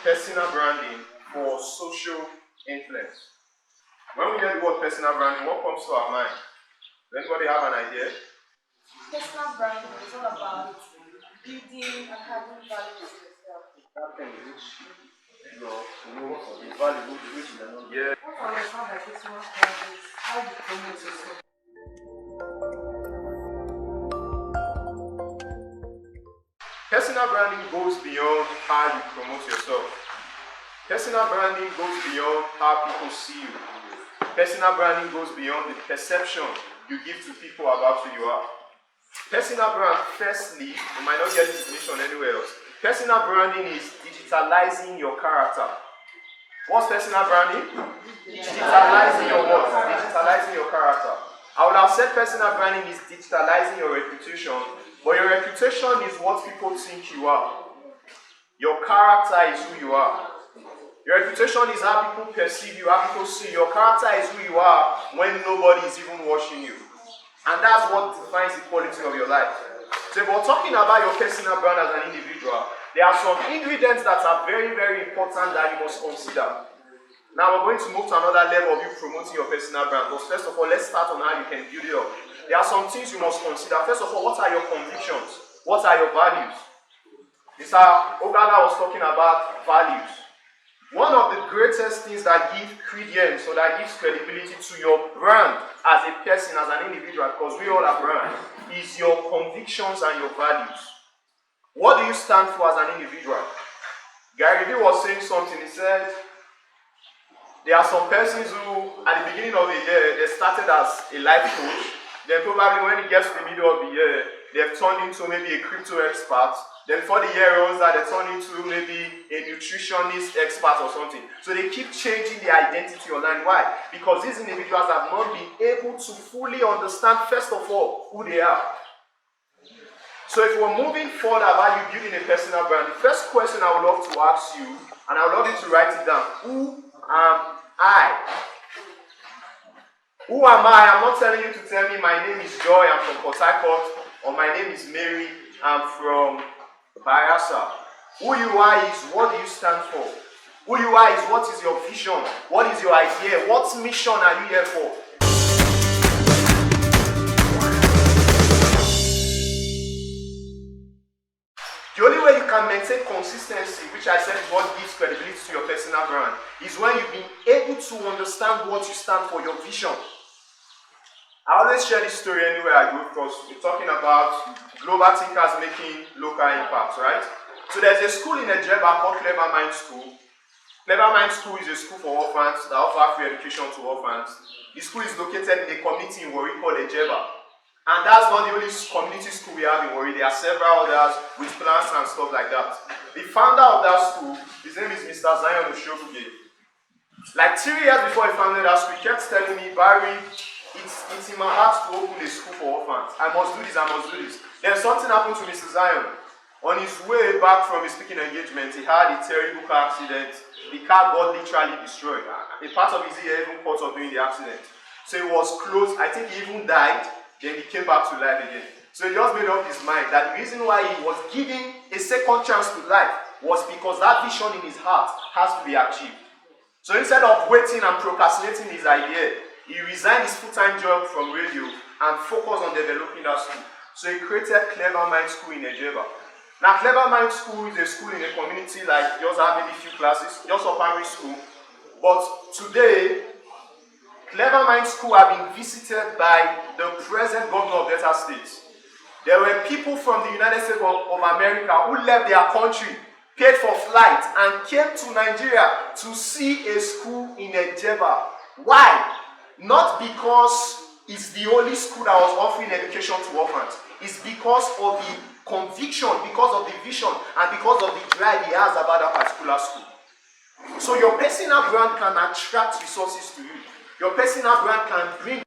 personal branding for social influence. When we hear the word personal branding, what comes to our mind? Does anybody have an idea? Personal branding is all about building and having value to yourself. That thing which is valuable, which is not. Yeah. What I understand by personal branding is how you promote yourself. Personal branding goes beyond how you promote yourself. Personal branding goes beyond how people see you. Personal branding goes beyond the perception you give to people about who you are. Personal brand, firstly, you might not get this definition anywhere else. Personal branding is digitalizing your character. What's personal branding? Digitalizing your what? Digitalizing your character. I would have said personal branding is digitalizing your reputation, but your reputation is what people think you are. Your character is who you are. Your reputation is how people perceive you, how people see you. Your character is who you are when nobody is even watching you. And that's what defines the quality of your life. So if we're talking about your personal brand as an individual, there are some ingredients that are very, very important that you must consider. Now we're going to move to another level of you promoting your personal brand. But first of all, let's start on how you can build it up. There are some things you must consider. First of all, what are your convictions? What are your values? Mr. Ogala was talking about values. One of the greatest things that give credence or that gives credibility to your brand as a person, as an individual, because we all are brands, is your convictions and your values. What do you stand for as an individual? Gary Vee was saying something. He said, there are some persons who, at the beginning of the year, they started as a life coach. Then probably when it gets to the middle of the year, they've turned into maybe a crypto expert. Then before the year runs out, they turn into maybe a nutritionist expert or something. So they keep changing their identity online. Why? Because these individuals have not been able to fully understand, first of all, who they are. So if we're moving further about you building a personal brand, the first question I would love to ask you, and I would love you to write it down, who am I? Who am I? I'm not telling you to tell me my name is Joy, I'm from Port Harcourt, or my name is Mary, I'm from Bayelsa. Who you are is what do you stand for? Who you are is what is your vision? What is your idea? What mission are you here for? The only way you can maintain consistency, which I said is what gives credibility to your personal brand, is when you've been able to understand what you stand for, your vision. I always share this story anywhere I go because we're talking about global thinkers making local impacts, right? So there's a school in Ejeba called Clever Mind School. Clever Mind School is a school for orphans that offer free education to orphans. The school is located in a community in Warri called Ejeba. And that's not the only community school we have in Warri. There are several others with plans and stuff like that. The founder of that school, his name is Mr. Zion Oshobuge. Like 3 years before he founded that school, he kept telling me, Barry, it's in my heart to open a school for orphans. I must do this, I must do this. Then something happened to Mr. Zion. On his way back from his speaking engagement, he had a terrible car accident. The car got literally destroyed. A part of his ear even cut off during the accident. So he was close. I think he even died. Then he came back to life again. So he just made up his mind that the reason why he was giving a second chance to life was because that vision in his heart has to be achieved. So instead of waiting and procrastinating his idea, he resigned his full-time job from radio and focused on developing that school. So he created Clever Mind School in Ejeba. Now, Clever Mind School is a school in a community like just have maybe a few classes, just a primary school. But today, Clever Mind School have been visited by the present governor of Delta State. There were people from the United States of America who left their country, paid for flights, and came to Nigeria to see a school in Ejeba. Why? Not because it's the only school that was offering education to orphans. It's because of the conviction, because of the vision, and because of the drive he has about that particular school. So your personal brand can attract resources to you. Your personal brand can bring